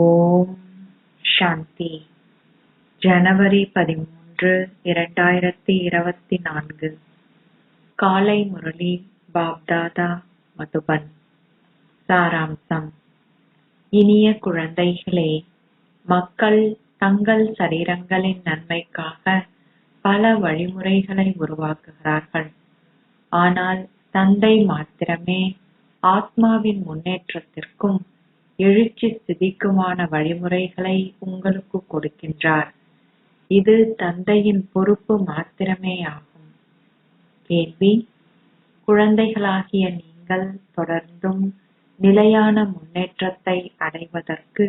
ஓம் சாந்தி. ஜனவரி 13, 2024. காலை முரளி பாப்தாதா மதுபன். சாராம்சம். இனிய குழந்தைகளே, மக்கள் தங்கள் சரீரங்களின் நன்மைக்காக பல வழிமுறைகளை உருவாக்குகிறார்கள். ஆனால் தந்தை மாத்திரமே ஆத்மாவின் முன்னேற்றத்திற்கும் எழுச்சி ஸ்திதிக்குமான வழிமுறைகளை உங்களுக்கு கொடுக்கின்றார். இது தந்தையின் பொறுப்பு மாத்திரமே ஆகும். கேள்வி: குழந்தைகளாகிய நீங்கள் தொடர்ந்தும் நிலையான முன்னேற்றத்தை அடைவதற்கு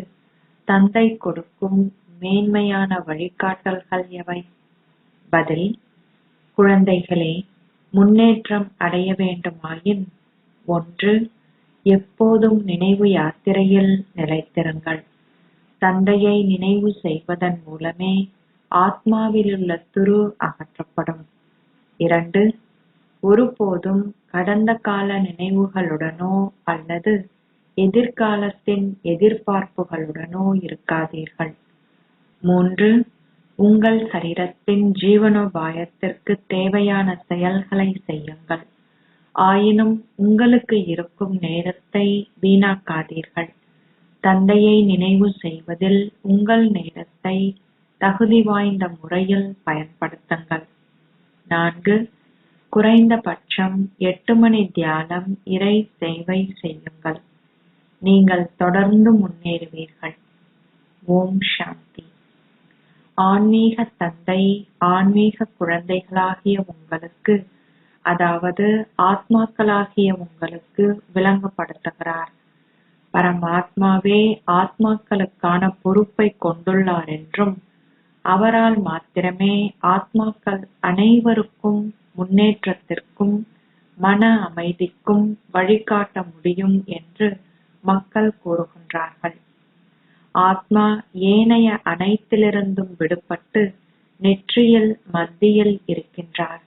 தந்தை கொடுக்கும் மேன்மையான வழிகாட்டல்கள் எவை? பதில்: குழந்தைகளே, முன்னேற்றம் அடைய வேண்டுமாயின் 1. எப்போதும் நினைவு யாத்திரையில் நிலைத்திருங்கள். தந்தையை நினைவு செய்வதன் மூலமே ஆத்மாவிலுள்ள துரு அகற்றப்படும். 2. ஒருபோதும் கடந்த கால நினைவுகளுடனோ அல்லது எதிர்காலத்தின் எதிர்பார்ப்புகளுடனோ இருக்காதீர்கள். 3. உங்கள் சரீரத்தின் ஜீவனோபாயத்திற்கு தேவையான செயல்களை செய்யுங்கள். ஆயினும் உங்களுக்கு இருக்கும் நேரத்தை வீணாக்காதீர்கள். தந்தையை நினைவு செய்வதில் உங்கள் நேரத்தை தகுதி வாய்ந்த முறையில் பயன்படுத்துங்கள். 4. குறைந்தபட்சம் 8 மணி தியானம் இறை சேவை செய்யுங்கள். நீங்கள் தொடர்ந்து முன்னேறுவீர்கள். ஓம் சாந்தி. ஆன்மீக தந்தை ஆன்மீக குழந்தைகளாகிய உங்களுக்கு, அதாவது ஆத்மாக்களாகிய உங்களுக்கு விளங்கப்படுத்துகிறார். பரமாத்மாவே ஆத்மாக்களுக்கான பொறுப்பை கொண்டுள்ளார் என்றும், அவரால் மாத்திரமே ஆத்மாக்கள் அனைவருக்கும் முன்னேற்றத்திற்கும் மன அமைதிக்கும் வழிகாட்ட முடியும் என்று மக்கள் கூறுகின்றார்கள். ஆத்மா ஏனைய அனைத்திலிருந்தும் விடுபட்டு நெற்றியில் மத்தியில் இருக்கின்றார்.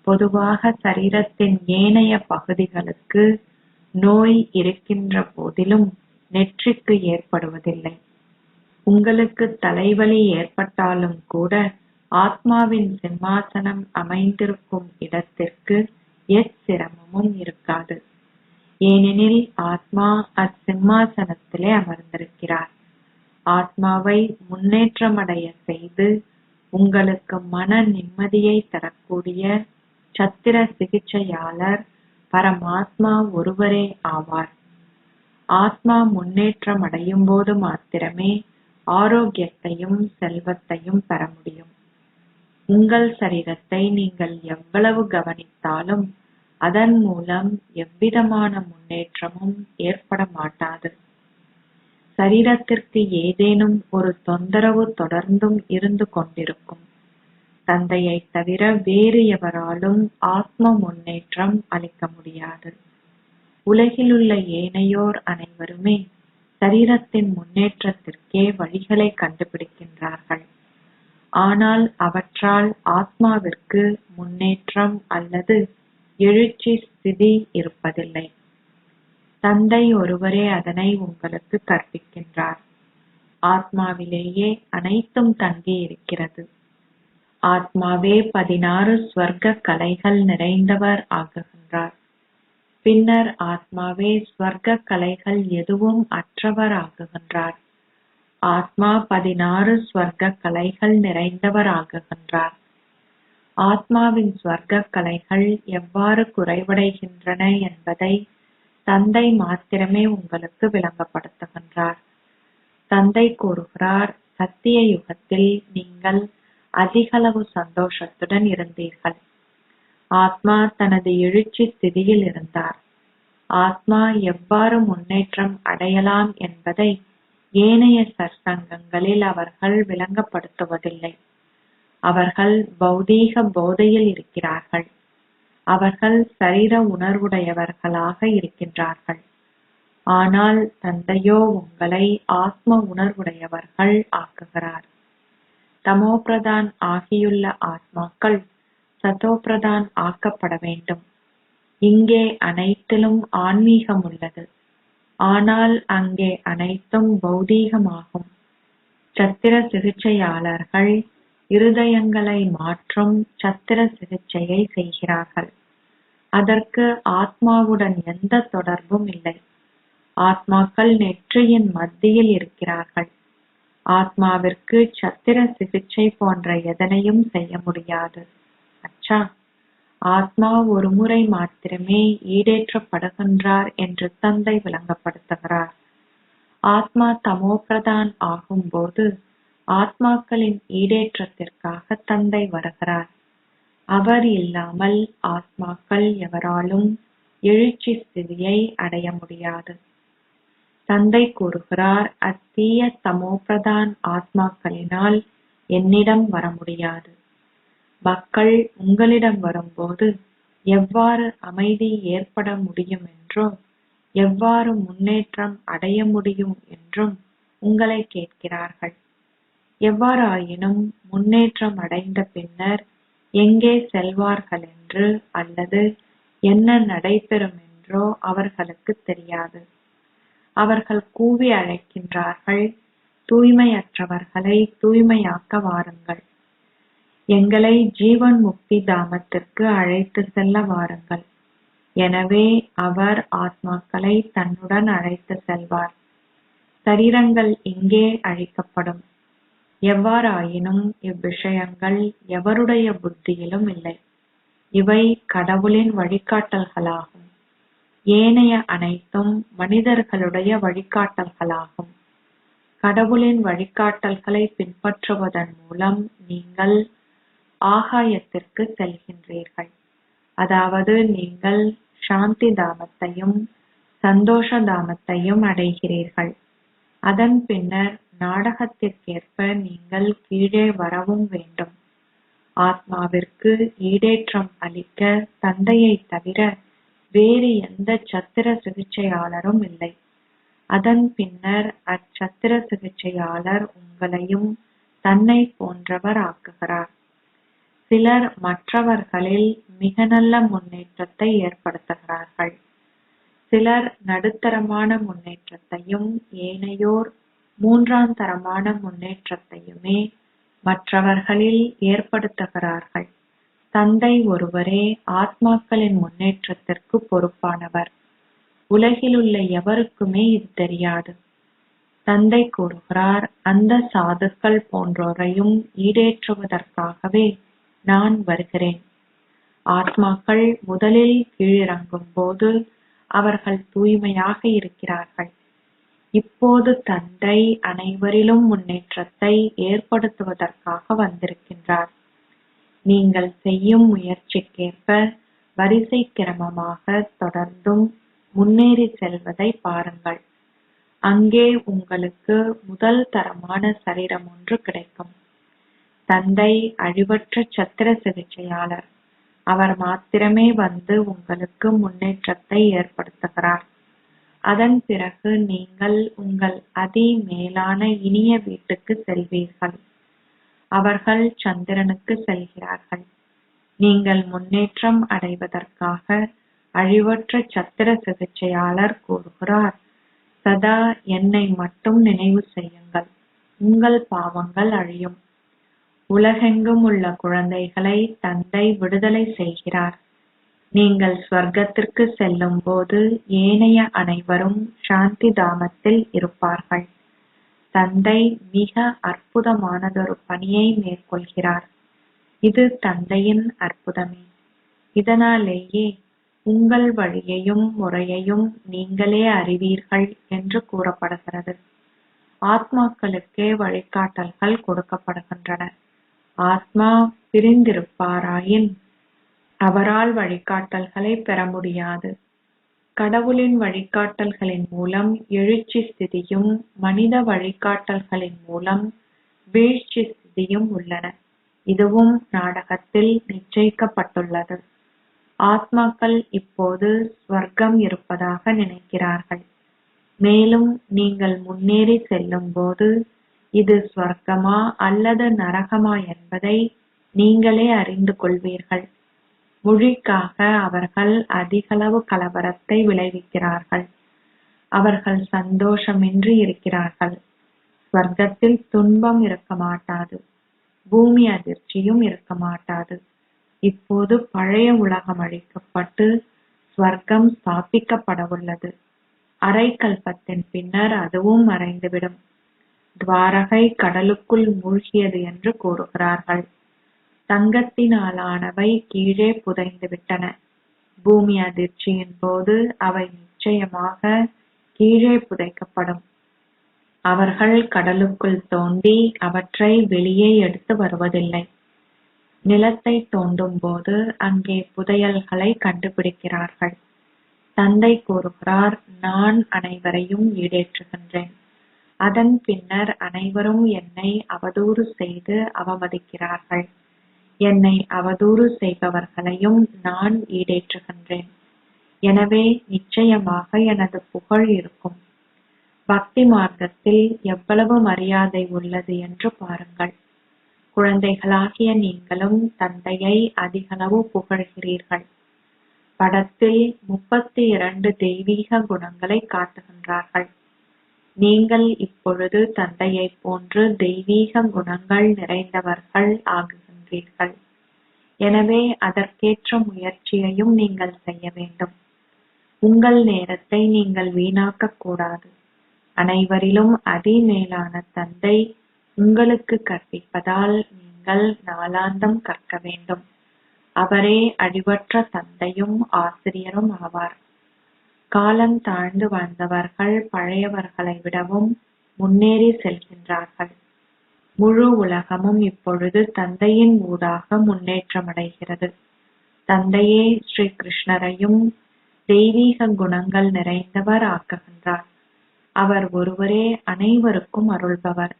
பொதுவாக சரீரத்தின் ஏனைய பகுதிகளுக்கு நோய் இருக்கின்ற போதிலும் நெற்றிக்கு ஏற்படுவதில்லை. உங்களுக்கு தலைவலி ஏற்பட்டாலும் கூட ஆத்மாவின் சிம்மாசனம் அமைந்திருக்கும் இடத்திற்கு எச்சிரமமும் இருக்காது. ஏனெனில் ஆத்மா அச்சிம்மாசனத்திலே அமர்ந்திருக்கிறார். ஆத்மாவை முன்னேற்றமடைய செய்து உங்களுக்கு மன நிம்மதியை தரக்கூடிய சத்திர சிகிச்சையாளர் பரமாத்மா ஒருவரே ஆவார். ஆத்மா முன்னேற்றம் அடையும் போது மாத்திரமே ஆரோக்கியத்தையும் செல்வத்தையும் பெற முடியும். உங்கள் சரீரத்தை நீங்கள் எவ்வளவு கவனித்தாலும் அதன் மூலம் எவ்விதமான முன்னேற்றமும் ஏற்பட மாட்டாது. சரீரத்திற்கு ஏதேனும் ஒரு தொந்தரவு தொடர்ந்தும் இருந்து கொண்டிருக்கும். தந்தையை தவிர வேறு எவராலும் ஆத்ம முன்னேற்றம் அளிக்க முடியாது. உலகிலுள்ள ஏனையோர் அனைவருமே சரீரத்தின் முன்னேற்றத்திற்கே வழிகளை கண்டுபிடிக்கின்றார்கள். ஆனால் அவற்றால் ஆத்மாவிற்கு முன்னேற்றம் அல்லது எழுச்சி ஸ்திதி இருப்பதில்லை. தந்தை ஒருவரே அதனை உங்களுக்கு கற்பிக்கின்றார். ஆத்மாவிலேயே அனைத்தும் தங்கி இருக்கிறது. ஆத்மாவே 16 ஸ்வர்க்க கலைகள் நிறைந்தவர் ஆகுகின்றார். பின்னர் ஆத்மாவே ஸ்வர்க்க கலைகள் எதுவும் அற்றவர் ஆகுகின்றார். ஆத்மா 16 ஸ்வர்க்க கலைகள் நிறைந்தவர் ஆகுகின்றார். ஆத்மாவின் ஸ்வர்க்க கலைகள் எவ்வாறு குறைவடைகின்றன என்பதை தந்தை மாத்திரமே உங்களுக்கு விளங்கப்படுத்துகின்றார். தந்தை கூறுகிறார், சத்திய யுகத்தில் நீங்கள் அதிகளவு சந்தோஷத்துடன் இருந்தீர்கள். ஆத்மா தனது எழுச்சி ஸ்திதியில் இருந்தார். ஆத்மா எவ்வாறு முன்னேற்றம் அடையலாம் என்பதை ஏனைய சற்சங்கங்களில் அவர்கள் விளங்கப்படுத்துவதில்லை. அவர்கள் பௌதீக போதையில் இருக்கிறார்கள். அவர்கள் சரீர உணர்வுடையவர்களாக இருக்கின்றார்கள். ஆனால் தந்தையோ உங்களை ஆத்ம உணர்வுடையவர்கள் ஆக்குகிறார். தமோபிரதான் ஆகியுள்ள ஆத்மாக்கள் சதோபிரதான் ஆக்கப்பட வேண்டும். இங்கே அனைத்திலும் ஆன்மீகம் உள்ளது. ஆனால் அங்கே அனைத்தும் பௌதீகமாகும். சத்திர சிகிச்சையாளர்கள் இருதயங்களை மாற்றும் சத்திர சிகிச்சையை செய்கிறார்கள். அதற்கு ஆத்மாவுடன் எந்த தொடர்பும் இல்லை. ஆத்மாக்கள் நெற்றியின் மத்தியில் இருக்கிறார்கள். ஆத்மாவிற்கு சத்திர சிகிச்சை போன்ற எதனையும் செய்ய முடியாது. அச்சா, ஆத்மா ஒரு முறை மாத்திரமே ஈடேற்றப்படுகின்றார் என்று தந்தை விளங்கப்படுத்துகிறார். ஆத்மா தமோபிரதான் ஆகும்போது ஆத்மாக்களின் ஈடேற்றத்திற்காக தந்தை வருகிறார். அவர் இல்லாமல் ஆத்மாக்கள் எவராலும் எழுச்சி ஸ்திதியை அடைய முடியாது. தந்தை கூறுகிறார், அத்தீய தமோபிரதான் ஆத்மாக்களினால் என்னிடம் வர முடியாது. மக்கள் உங்களிடம் வரும்போது எவ்வாறு அமைதி ஏற்பட முடியும் என்றோ, எவ்வாறு முன்னேற்றம் அடைய முடியும் என்றும் உங்களை கேட்கிறார்கள். எவ்வாறாயினும் முன்னேற்றம் அடைந்த பின்னர் எங்கே செல்வார்கள் என்று அல்லது என்ன நடைபெறும் என்றோ அவர்களுக்கு தெரியாது. அவர்கள் கூவி அழைக்கின்றார்கள், தூய்மையற்றவர்களை தூய்மையாக்க வாருங்கள், எங்களை ஜீவன் முக்தி தாமத்திற்கு அழைத்து செல்ல வாருங்கள். எனவே அவர் ஆத்மாக்களை தன்னுடன் அழைத்து செல்வார். சரீரங்கள் இங்கே அழிக்கப்படும். எவ்வாறாயினும் இவ்விஷயங்கள் எவருடைய புத்தியிலும் இல்லை. இவை கடவுளின் வழிகாட்டல்களாகும். ஏனைய அனைத்தும் மனிதர்களுடைய வழிகாட்டல்களாகும். கடவுளின் வழிகாட்டல்களை பின்பற்றுவதன் மூலம் நீங்கள் ஆகாயத்திற்கு செல்கின்றீர்கள். அதாவது நீங்கள் சாந்தி தாமத்தையும் சந்தோஷ தாமத்தையும் அடைகிறீர்கள். அதன் பின்னர் நாடகத்திற்கேற்ப நீங்கள் கீழே வரவும் வேண்டும். ஆத்மாவிற்கு ஈடேற்றம் அளிக்க தந்தையை தவிர வேறு எந்த சத்திர சிகிச்சையாளரும் இல்லை. அதன் பின்னர் அச்சத்திர சிகிச்சையாளர் உங்களையும் தன்னை போன்றவர் ஆக்குகிறார். சிலர் மற்றவர்களில் மிக நல்ல முன்னேற்றத்தை ஏற்படுத்துகிறார்கள். சிலர் நடுத்தரமான முன்னேற்றத்தையும் ஏனையோர் மூன்றாம் தரமான முன்னேற்றத்தையுமே மற்றவர்களில் ஏற்படுத்துகிறார்கள். தந்தை ஒருவரே ஆத்மாக்களின் முன்னேற்றத்திற்கு பொறுப்பானவர். உலகிலுள்ள எவருக்குமே இது தெரியாது. தந்தை கூறுகிறார், அந்த சாதுக்கள் போன்றோரையும் ஈடேற்றுவதற்காகவே நான் வருகிறேன். ஆத்மாக்கள் முதலில் கீழிறங்கும் போது அவர்கள் தூய்மையாக இருக்கிறார்கள். இப்போது தந்தை அனைவரிலும் முன்னேற்றத்தை ஏற்படுத்துவதற்காக வந்திருக்கின்றார். நீங்கள் செய்யும் முயற்சிக்கேற்ப வரிசை கிரமமாக தொடர்ந்தும் முன்னேறி செல்வதை பாருங்கள். அங்கே உங்களுக்கு முதல் தரமான சரீரம் ஒன்று கிடைக்கும். தந்தை அழிவற்ற சத்திர சிகிச்சையாளர். அவர் மாத்திரமே வந்து உங்களுக்கு முன்னேற்றத்தை ஏற்படுத்துகிறார். அதன் பிறகு நீங்கள் உங்கள் அதி மேலான இனிய வீட்டுக்கு செல்வீர்கள். அவர்கள் சந்திரனுக்கு செல்கிறார்கள். நீங்கள் முன்னேற்றம் அடைவதற்காக அழிவற்ற சத்திர சிகிச்சையாளர் கூறுகிறார், சதா என்னை மட்டும் நினைவு செய்யுங்கள், உங்கள் பாவங்கள் அழியும். உலகெங்கும் உள்ள குழந்தைகளை தந்தை விடுதலை செய்கிறார். நீங்கள் ஸ்வர்க்கத்திற்கு செல்லும் போது ஏனைய அனைவரும் சாந்தி தாமத்தில் இருப்பார்கள். தந்தை மிக அற்புதமானதொரு பணியை மேற்கொள்கிறார். இது தந்தையின் அற்புதமே. இதனாலேயே உங்கள் வழியையும் முறையையும் நீங்களே அறிவீர்கள் என்று கூறப்படுகிறது. ஆத்மாக்களுக்கே வழிகாட்டல்கள் கொடுக்கப்படுகின்றன. ஆத்மா பிரிந்திருப்பாராயின் அவரால் வழிகாட்டல்களை பெற முடியாது. கடவுளின் வழிகாட்டல்களின் மூலம் எழுச்சி ஸ்திதியும் மனித வழிகாட்டல்களின் மூலம் வீழ்ச்சி ஸ்திதியும் உள்ளன. இதுவும் நாடகத்தில் நிச்சயிக்கப்பட்டுள்ளது. ஆத்மாக்கள் இப்போது ஸ்வர்க்கம் இருப்பதாக நினைக்கிறார்கள். மேலும் நீங்கள் முன்னேறி செல்லும் போது இது ஸ்வர்க்கமா அல்லது நரகமா என்பதை நீங்களே அறிந்து கொள்வீர்கள். மொழிக்காக அவர்கள் அதிகளவு கலவரத்தை விளைவிக்கிறார்கள். அவர்கள் சந்தோஷமின்றி இருக்கிறார்கள். ஸ்வர்க்கத்தில் துன்பம் இருக்க மாட்டாது, பூமி அதிர்ச்சியும் இருக்க மாட்டாது. இப்போது பழைய உலகம் அழிக்கப்பட்டு ஸ்வர்க்கம் ஸ்தாபிக்கப்படவுள்ளது. அரை கல்பத்தின் பின்னர் அதுவும் மறைந்துவிடும். துவாரகை கடலுக்குள் மூழ்கியது என்று கூறுகிறார்கள். தங்கத்தினாலானவை கீழே புதைந்து விட்டன. பூமி அதிர்ச்சியின் போது அவை நிச்சயமாக கீழே புதைக்கப்படும். அவர்கள் கடலுக்குள் தோண்டி அவற்றை வெளியே எடுத்து வருவதில்லை. நிலத்தை தோண்டும் போது அங்கே புதையல்களை கண்டுபிடிக்கிறார்கள். தந்தை கூறுகிறார், நான் அனைவரையும் ஈடேற்றுகின்றேன். அதன் பின்னர் அனைவரும் என்னை அவதூறு செய்து அவமதிக்கிறார்கள். என்னை அவதூறு செய்பவர்களையும் நான் ஈடேற்றுகின்றேன். எனவே நிச்சயமாக எனது புகழ் இருக்கும். பக்தி மார்க்கத்தில் எவ்வளவு மரியாதை உள்ளது என்று பாருங்கள். குழந்தைகளாகிய நீங்களும் தந்தையை அதிகளவு புகழ்கிறீர்கள். படத்தில் 32 தெய்வீக குணங்களை காட்டுகின்றார்கள். நீங்கள் இப்பொழுது தந்தையைப் போன்று தெய்வீக குணங்கள் நிறைந்தவர்கள் ஆகுகின்றீர்கள். எனவே அதற்கேற்ற முயற்சியையும் நீங்கள் செய்ய வேண்டும். உங்கள் நேரத்தை நீங்கள் வீணாக்கக் கூடாது. அனைவரிலும் அதிமேலான தந்தை உங்களுக்கு கற்பிப்பதால் நீங்கள் நாளாந்தம் கற்க வேண்டும். அவரே அழிவற்ற தந்தையும் ஆசிரியரும் ஆவார். காலம் தாழ்ந்து வாழ்ந்தவர்கள் பழையவர்களை விடவும் முன்னேறி செல்கின்றார்கள். முழு உலகமும் இப்பொழுது தந்தையின் ஊடாக முன்னேற்றமடைகிறது. தந்தையே ஸ்ரீ கிருஷ்ணரையும் தெய்வீக குணங்கள் நிறைந்தவர் ஆக்குகின்றார். அவர் ஒருவரே அனைவருக்கும் அருள்பவர்.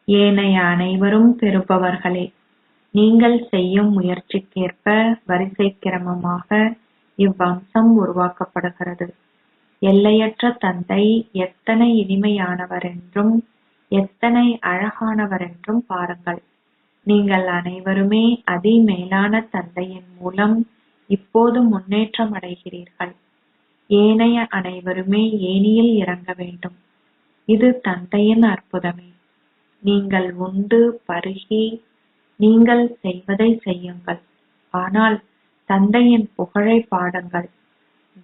ஏனைய அனைவரும் பெறுபவர்களே. நீங்கள் செய்யும் முயற்சிக்கேற்ப வரிசை கிரமமாக இவ்வம்சம் உருவாக்கப்படுகிறது. எல்லையற்ற தந்தை எத்தனை இனிமையானவர் என்றும் எத்தனை அழகானவர் என்றும் பாருங்கள். நீங்கள் அனைவருமே அதிமேலான தந்தையின் மூலம் இப்போது முன்னேற்றம் அடைகிறீர்கள். ஏனைய அனைவருமே ஏணியில் இறங்க வேண்டும். இது தந்தையின் அற்புதமே. நீங்கள் உண்டு பருகி நீங்கள் செய்வதை செய்யுங்கள். ஆனால் தந்தையின் புகழை பாடுங்கள்.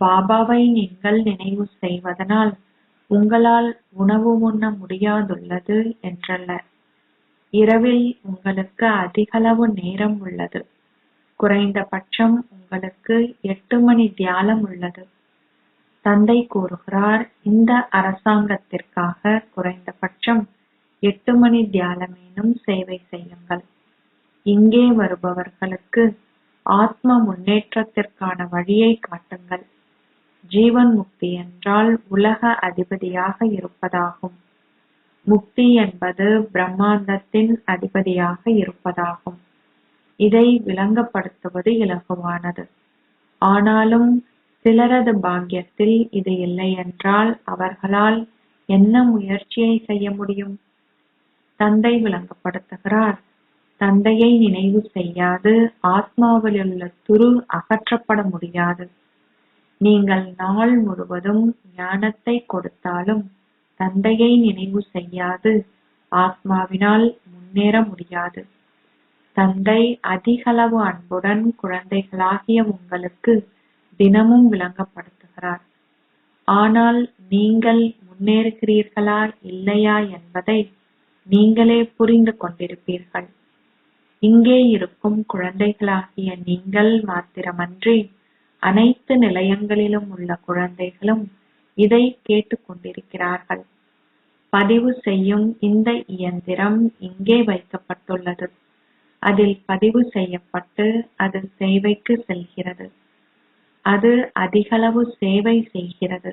பாபாவை நீங்கள் நினைவு செய்வதனால் உங்களால் உணவு உண்ண முடியாதுள்ளது என்றல்ல. இரவில் உங்களுக்கு அதிகளவு நேரம் உள்ளது. குறைந்தபட்சம் உங்களுக்கு 8 மணி தியாலம் உள்ளது. தந்தை கூறுகிறார், இந்த அரசாங்கத்திற்காக குறைந்தபட்சம் 8 மணி தியாலமேனும் சேவை செய்யுங்கள். இங்கே வருபவர்களுக்கு ஆத்ம முன்னேற்றத்திற்கான வழியை காட்டுங்கள். ஜீவன் முக்தி என்றால் உலக அதிபதியாக இருப்பதாகும். முக்தி என்பது பிரம்மாண்டத்தின் அதிபதியாக இருப்பதாகும். இதை விளங்கப்படுத்துவது இலகுவானது. ஆனாலும் சிலரது பாக்கியத்தில் இது இல்லை என்றால் அவர்களால் என்ன முயற்சியை செய்ய முடியும்? தந்தை விளங்கப்படுத்துகிறார், தந்தையை நினைவு செய்யாது ஆத்மாவிலுள்ள துரு அகற்றப்பட முடியாது. நீங்கள் நாள் முழுவதும் ஞானத்தை கொடுத்தாலும் தந்தையை நினைவு செய்யாது ஆத்மாவினால் முன்னேற முடியாது. தந்தை அதிகளவு அன்புடன் குழந்தைகளாகிய உங்களுக்கு தினமும் விளங்கப்படுத்துகிறார். ஆனால் நீங்கள் முன்னேறுகிறீர்களா இல்லையா என்பதை நீங்களே புரிந்து கொண்டிருப்பீர்கள். இங்கே இருக்கும் குழந்தைகளாகிய நீங்கள் மாத்திரமன்றி அனைத்து நிலையங்களிலும் உள்ள குழந்தைகளும் இதை கேட்டுக்கொண்டிருக்கிறார்கள். பதிவு செய்யும் இந்த இயந்திரம் இங்கே வைக்கப்பட்டுள்ளது. அதில் பதிவு செய்யப்பட்டு அது சேவைக்கு செல்கிறது. அது அதிகளவு சேவை செய்கிறது.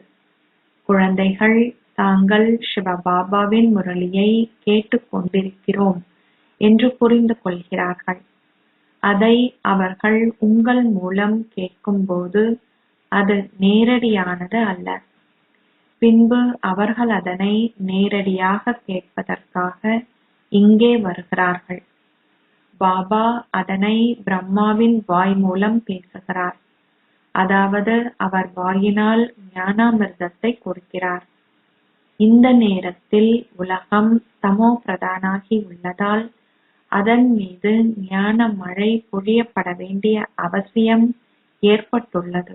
குழந்தைகள் தாங்கள் சிவபாபாவின் முரளியை கேட்டுக் கொண்டிருக்கிறோம் என்று புரிந்து கொள்கிறார்கள். அதை அவர்கள் உங்கள் மூலம் கேட்கும்போது அது நேரடியானது அல்ல. பின்பு அவர்கள் அதனை நேரடியாக கேட்பதற்காக இங்கே வருகிறார்கள். பாபா அதனை பிரம்மாவின் வாய் மூலம் பேசுகிறார். அதாவது அவர் வாயினால் ஞானாமிர்தத்தை கொடுக்கிறார். இந்த நேரத்தில் உலகம் தமோ பிரதானாகி உள்ளதால் அதன் மீது ஞான மழை பொழியப்பட வேண்டிய அவசியம் ஏற்பட்டுள்ளது.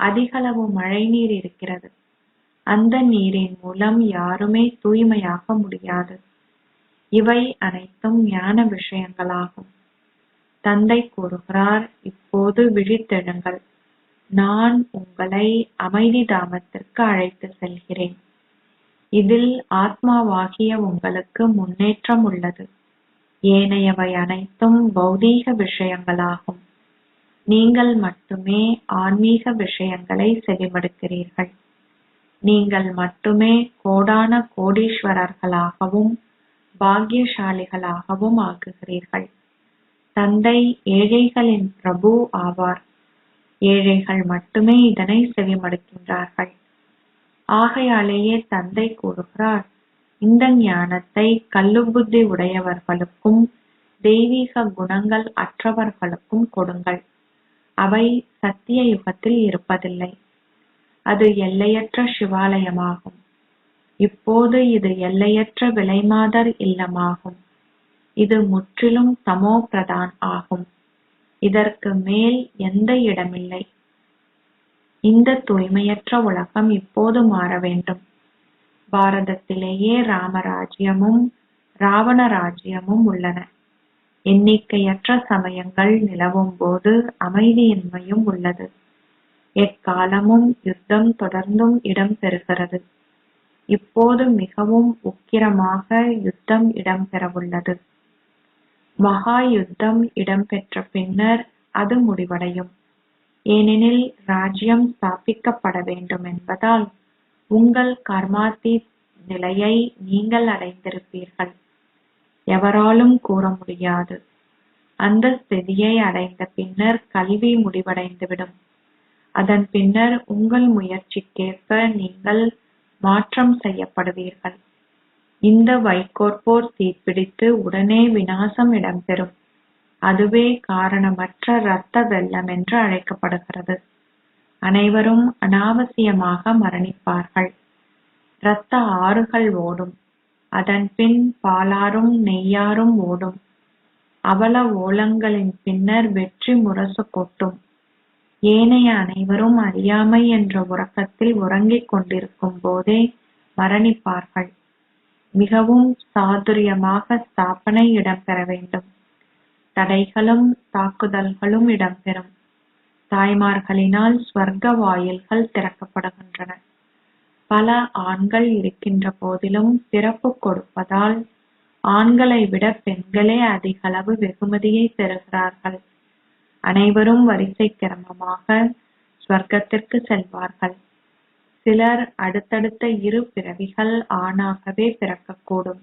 அதிகளவு மழை நீர் இருக்கிறது. அந்த நீரின் மூலம் யாருமே தூய்மையாக முடியாது. இவை அனைத்தும் ஞான விஷயங்களாகும். தந்தை கூறுகிறார், இப்போது விழித்தெழுங்கள். நான் உங்களை அமைதி தாமத்திற்கு அழைத்து செல்கிறேன். இதில் ஆத்மாவாகிய உங்களுக்கு முன்னேற்றம் உள்ளது. ஏனையவை அனைத்தும் பௌதீக விஷயங்களாகும். நீங்கள் மட்டுமே ஆன்மீக விஷயங்களை செவிமடுக்கிறீர்கள். நீங்கள் மட்டுமே கோடான கோடீஸ்வரர்களாகவும் பாக்கியசாலிகளாகவும் ஆகுகிறீர்கள். தந்தை ஏழைகளின் பிரபு ஆவார். ஏழைகள் மட்டுமே இதனை செவிமடுக்கின்றார்கள். ஆகையாலேயே தந்தை கூறுகிறார், இந்த ஞானத்தை கல்லுபுத்தி உடையவர்களுக்கும் தெய்வீக குணங்கள் அற்றவர்களுக்கும் கொடுங்கள். அவை சத்திய யுகத்தில் இருப்பதில்லை. அது எல்லையற்ற சிவாலயமாகும். இப்போது இது எல்லையற்ற விலைமாதர் இல்லமாகும். இது முற்றிலும் தமோ பிரதான் ஆகும். இதற்கு மேல் எந்த இடமில்லை. இந்த தூய்மையற்ற உலகம் இப்போது மாற வேண்டும். பாரதத்திலேயே ராமராஜ்யமும் ராவண ராஜ்யமும் உள்ளன. எண்ணிக்கையற்ற சமயங்கள் நிலவும் போது அமைதியின்மையும் உள்ளது. எக்காலமும் யுத்தம் தொடர்ந்தும் இடம்பெறுகிறது. இப்போது மிகவும் உக்கிரமாக யுத்தம் இடம்பெறவுள்ளது. மகா யுத்தம் இடம்பெற்ற பின்னர் அது முடிவடையும். ஏனெனில் ராஜ்யம் ஸ்தாபிக்கப்பட வேண்டும் என்பதால் உங்கள் கர்மாத்தீத் நிலையை நீங்கள் அடைந்திருப்பீர்கள். எவராலும் கூற முடியாது. அந்த ஸ்திதியை அடைந்த பின்னர் கல்வி முடிவடைந்துவிடும். அதன் பின்னர் உங்கள் முயற்சிக்கேற்ப நீங்கள் மாற்றம் செய்யப்படுவீர்கள். இந்த வைக்கோற்போர் தீப்பிடித்து உடனே விநாசம் இடம்பெறும். அதுவே காரணமற்ற இரத்த வெள்ளம் என்று அழைக்கப்படுகிறது. அனைவரும் அனாவசியமாக மரணிப்பார்கள். இரத்த ஆறுகள் ஓடும். அதன் பின் பாலாறும் நெய்யாறும் ஓடும். அவல ஓலங்களின் பின்னர் வெற்றி முரசு கொட்டும். ஏனைய அனைவரும் அறியாமை என்ற உறக்கத்தில் உறங்கிக் கொண்டிருக்கும் போதே மரணிப்பார்கள். மிகவும் சாதுரியமாக ஸ்தாபனை இடம்பெற வேண்டும். தடைகளும் தாக்குதல்களும் இடம்பெறும். தாய்மார்களினால் ஸ்வர்க்க வாயில்கள் திறக்கப்படுகின்றன. பல ஆண்கள் இருக்கின்ற போதிலும் பிறப்பு கொடுப்பதால் ஆண்களை விட பெண்களே அதிகளவு வெகுமதியை பெறுகிறார்கள். அனைவரும் வரிசை கிரமமாக ஸ்வர்க்கத்திற்கு செல்வார்கள். சிலர் அடுத்தடுத்த 2 பிறவிகள் ஆணாகவே பிறக்கக்கூடும்.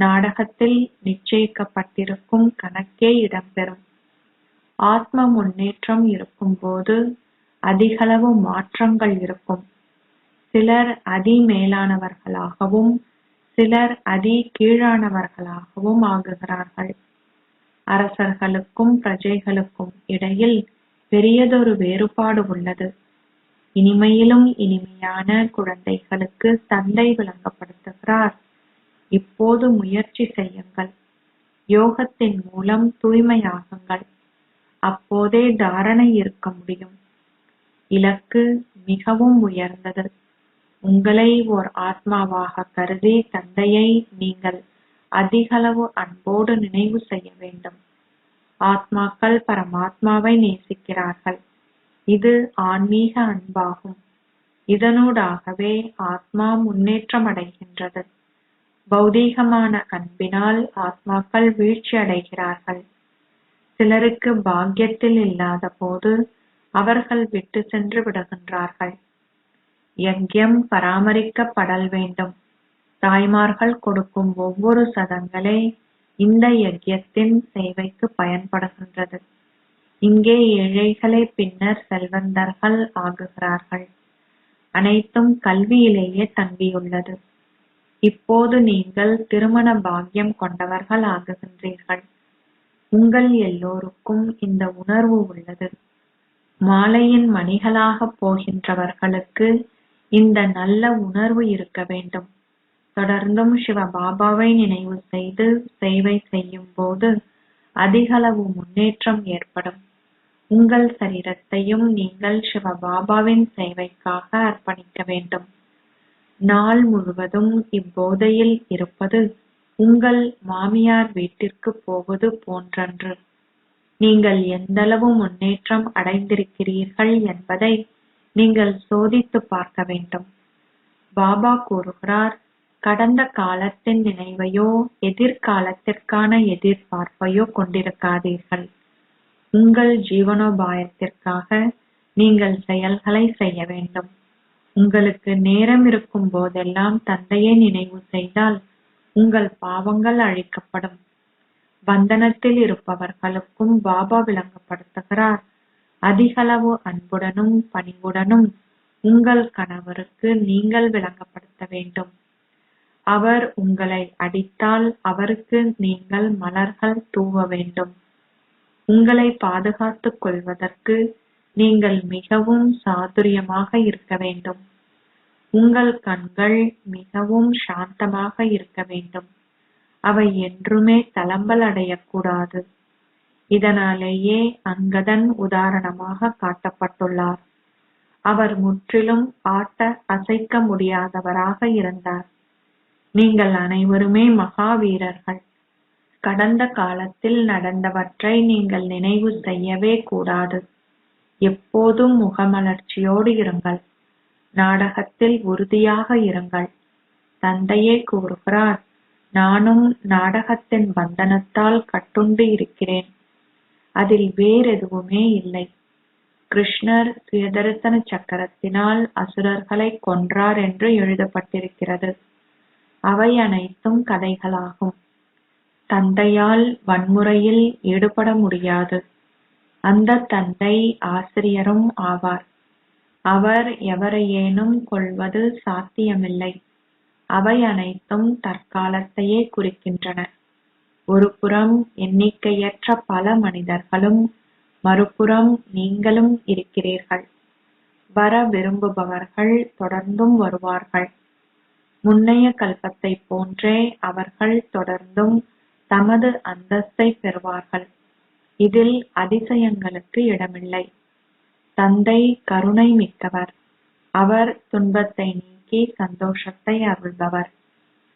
நாடகத்தில் நிச்சயிக்கப்பட்டிருக்கும் கணக்கே இடம்பெறும். ஆத்ம முன்னேற்றம் இருக்கும்போது அதிகளவு மாற்றங்கள் இருக்கும். சிலர் அதி மேலானவர்களாகவும் சிலர் அதி கீழானவர்களாகவும் ஆகுகிறார்கள். அரசர்களுக்கும் பிரஜைகளுக்கும் இடையில் பெரியதொரு வேறுபாடு உள்ளது. இனிமையிலும் இனிமையான குழந்தைகளுக்கு தந்தை விளங்கப்படுத்துகிறார், இப்போது முயற்சி செய்யுங்கள். யோகத்தின் மூலம் தூய்மையாகுங்கள். அப்போதே தாரணை இருக்க முடியும். இலக்கு மிகவும் உயர்ந்தது. உங்களை ஓர் ஆத்மாவாக கருதி தந்தையை நீங்கள் அதிகளவு அன்போடு நினைவு செய்ய வேண்டும். ஆத்மாக்கள் பரமாத்மாவை நேசிக்கிறார்கள். இது ஆன்மீக அன்பாகும். இதனூடாகவே ஆத்மா முன்னேற்றம் அடைகின்றது. பௌதீகமான அன்பினால் ஆத்மாக்கள் வீழ்ச்சி அடைகிறார்கள். சிலருக்கு பாக்கியத்தில் இல்லாத போது அவர்கள் விட்டு சென்று விடுகின்றார்கள். யக்ஞம் பராமரிக்கப்படல் வேண்டும். தாய்மார்கள் கொடுக்கும் ஒவ்வொரு சதங்களே இந்த யக்ஞத்தின் சேவைக்கு பயன்படுகின்றது. இங்கே ஏழைகளே பின்னர் செல்வந்தர்கள் ஆகுகிறார்கள். அனைத்தும் கல்வியிலேயே தங்கியுள்ளது. இப்போது நீங்கள் திருமண பாக்கியம் கொண்டவர்கள் ஆகுகின்றீர்கள். உங்கள் எல்லோருக்கும் இந்த உணர்வு உள்ளது. மாலையின் மணிகளாகப் போகின்றவர்களுக்கு இந்த நல்ல உணர்வு இருக்க வேண்டும். தொடர்ந்தும் சிவபாபாவை நினைவு செய்து சேவை செய்யும் போது அதிகளவு முன்னேற்றம் ஏற்படும். உங்கள் சரீரத்தையும் நீங்கள் சிவபாபாவின் சேவைக்காக அர்ப்பணிக்க வேண்டும். நாள் முழுவதும் இப்போதையில் இருப்பது உங்கள் மாமியார் வீட்டிற்கு போவது போன்றன்று. நீங்கள் எந்தளவு முன்னேற்றம் அடைந்திருக்கிறீர்கள் என்பதை நீங்கள் சோதித்து பார்க்க வேண்டும். பாபா கூறுகிறார், கடந்த காலத்தின் நினைவையோ எதிர்காலத்திற்கான எதிர்பார்ப்பையோ கொண்டிருக்காதீர்கள். உங்கள் ஜீவனோபாயத்திற்காக நீங்கள் செயல்களை செய்ய வேண்டும். உங்களுக்கு நேரம் இருக்கும் போதெல்லாம் தந்தையை நினைவு செய்தால் உங்கள் பாவங்கள் அழிக்கப்படும். பந்தனத்தில் இருப்பவர்களுக்கும் பாபா விளங்கப்படுத்துகிறார், அதிகளவு அன்புடனும் பணிவுடனும் உங்கள் கணவருக்கு நீங்கள் விளங்கப்படுத்த வேண்டும். அவர் உங்களை அடித்தால் அவருக்கு நீங்கள் மலர்கள் தூவ வேண்டும். உங்களை பாதுகாத்துக் கொள்வதற்கு நீங்கள் மிகவும் சாதுரியமாக இருக்க வேண்டும். உங்கள் கண்கள் மிகவும் சாந்தமாக இருக்க வேண்டும். அவை என்றுமே தளம்பல் அடையக்கூடாது. இதனாலேயே அங்கதன் உதாரணமாக காட்டப்பட்டுள்ளார். அவர் முற்றிலும் ஆட்ட அசைக்க முடியாதவராக இருந்தார். நீங்கள் அனைவருமே மகாவீரர்கள். கடந்த காலத்தில் நடந்தவற்றை நீங்கள் நினைவு செய்யவே கூடாது. எப்போதும் முகமலர்ச்சியோடு இருங்கள். நாடகத்தில் உறுதியாக இருங்கள். தந்தையே கூறுகிறார், நானும் நாடகத்தின் பந்தனத்தால் கட்டுண்டு இருக்கிறேன். அதில் வேறெதுவுமே இல்லை. கிருஷ்ணர் சுயதரிசன சக்கரத்தினால் அசுரர்களை கொன்றார் என்று எழுதப்பட்டிருக்கிறது. அவை அனைத்தும் கதைகளாகும். தந்தையால் வன்முறையில் ஈடுபட முடியாது. அந்த தந்தை ஆசிரியரும் ஆவார். அவர் எவரையேனும் கொல்வது சாத்தியமில்லை. அவை அனைத்தும் தற்காலத்தையே குறிக்கின்றன. ஒரு புறம் எண்ணிக்கையற்ற பல மனிதர்களும் மறுபுறம் நீங்களும் இருக்கிறீர்கள். வர விரும்புபவர்கள் தொடர்ந்தும் வருவார்கள். முன்னைய கல்பத்தை போன்றே அவர்கள் தொடர்ந்தும் தமது அந்தஸ்தை பெறுவார்கள். இதில் அதிசயங்களுக்கு இடமில்லை. தந்தை கருணை மிக்கவர். அவர் துன்பத்தை நீக்கி சந்தோஷத்தை அருள்பவர்.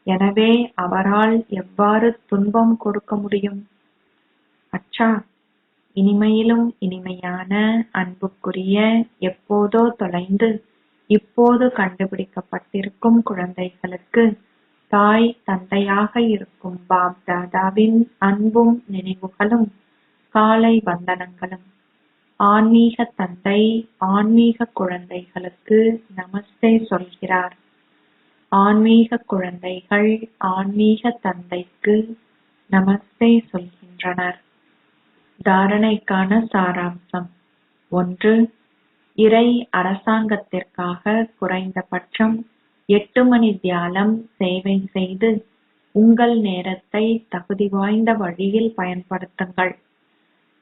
எனவே அவரால் எவ்வாறு துன்பம் கொடுக்க முடியும்? அச்சா, இனிமையிலும் இனிமையான அன்புக்குரிய, எப்போதோ தொலைந்து இப்போது கண்டுபிடிக்கப்பட்டிருக்கும் குழந்தைகளுக்கு தாய் தந்தையாக இருக்கும் பாப் தாதாவின் அன்பும் நினைவுகளும் காலை வந்தனங்களும். ஆன்மீக தந்தை ஆன்மீக குழந்தைகளுக்கு நமஸ்தே சொல்கிறார். ஆன்மீக குழந்தைகள் ஆன்மீக தந்தைக்கு நமஸ்தே சொல்கின்றனர். தாரணைக்கான சாராம்சம். 1. இறை அரசாங்கத்திற்காக குறைந்தபட்சம் 8 மணி தியாலம் சேவை செய்து உங்கள் நேரத்தை தகுதி வாய்ந்த வழியில் பயன்படுத்துங்கள்.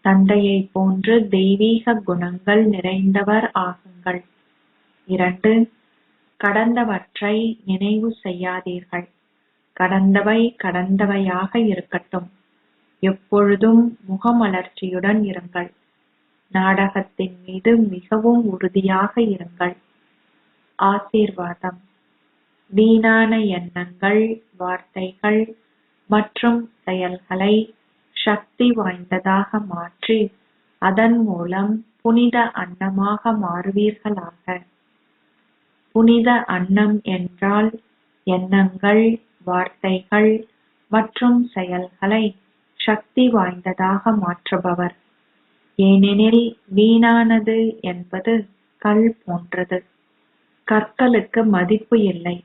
தந்தையை போன்று தெய்வீக குணங்கள் நிறைந்தவர் ஆகுங்கள். 2. கடந்தவற்றை நினைவு செய்யாதீர்கள். கடந்தவை கடந்தவையாக இருக்கட்டும். எப்பொழுதும் முகமலர்ச்சியுடன் இருங்கள். நாடகத்தின் மீது மிகவும் உறுதியாக இருங்கள். ஆசீர்வாதம். வீணான எண்ணங்கள், வார்த்தைகள் மற்றும் செயல்களை சக்தி வாய்ந்ததாக மாற்றி அதன் மூலம் புனித அன்னமாக மாறுவீர்களாக. புனித அன்னம் என்றால் எண்ணங்கள், வார்த்தைகள் மற்றும் செயல்களை சக்தி வாய்ந்ததாக மாற்றுபவர். ஏனெனில் வீணானது என்பது கல் போன்றது. கற்களுக்கு மதிப்பு இல்லை.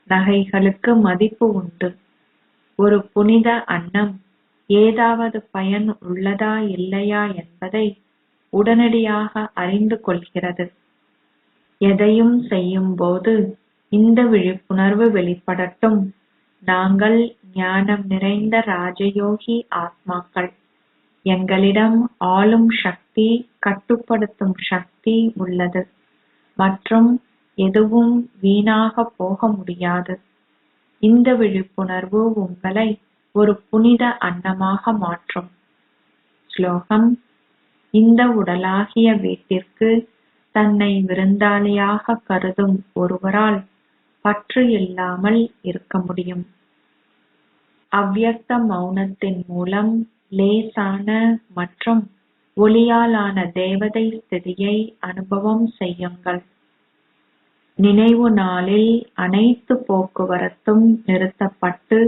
நகைகளுக்கு மதிப்பு உண்டு. ஒரு புனித அன்னம் ஏதாவது பயன் உள்ளதா இல்லையா என்பதை உடனடியாக அறிந்து கொள்கிறது. எதையும் செய்யும் போது இந்த விழிப்புணர்வு வெளிப்படட்டும். நாங்கள் ஞானம் நிறைந்த ராஜயோகி ஆத்மாக்கள். எங்களிடம் ஆளும் சக்தி, கட்டுப்படுத்தும் சக்தி உள்ளது மற்றும் எதுவும் வீணாக போக முடியாது. இந்த விழிப்புணர்வு உங்களை ஒரு புனித அன்னமாக மாற்றும். ஸ்லோகம்: இந்த உடலாகிய வீட்டிற்கு தன்னை விருந்தாளியாக கருதும் ஒருவரால் பற்று இல்லாமல் இருக்க முடியும். அவ்யக்த மௌனத்தின் மூலம் லேசான மற்றும் ஒளியாலான தேவதை ஸ்திதியை அனுபவம் செய்யுங்கள். நினைவு நாளில் அனைத்து போக்குவரத்தும் நிறுத்தப்பட்டு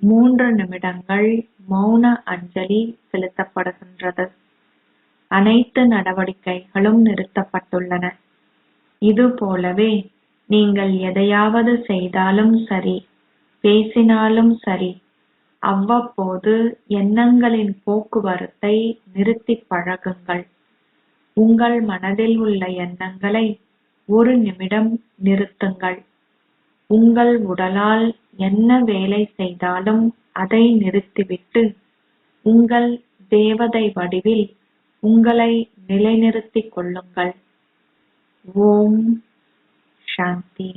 3 நிமிடங்கள் மௌன அஞ்சலி செலுத்தப்படுகின்றது. அனைத்து நடவடிக்கைகளும் நிறுத்தப்பட்டுள்ளன. இது போலவே நீங்கள் எதையாவது செய்தாலும் சரி, பேசினாலும் சரி, அவ்வப்போது எண்ணங்களின் போக்குவரத்தை நிறுத்திப் பழகுங்கள். உங்கள் மனதில் உள்ள எண்ணங்களை 1 நிமிடம் நிறுத்துங்கள். உங்கள் உடலால் என்ன வேலை செய்தாலும் அதை நிறுத்திவிட்டு உங்கள் தேவதை வடிவில் உங்களை நிலைநிறுத்திக் கொள்ளுங்கள். ஓம் சாந்தி.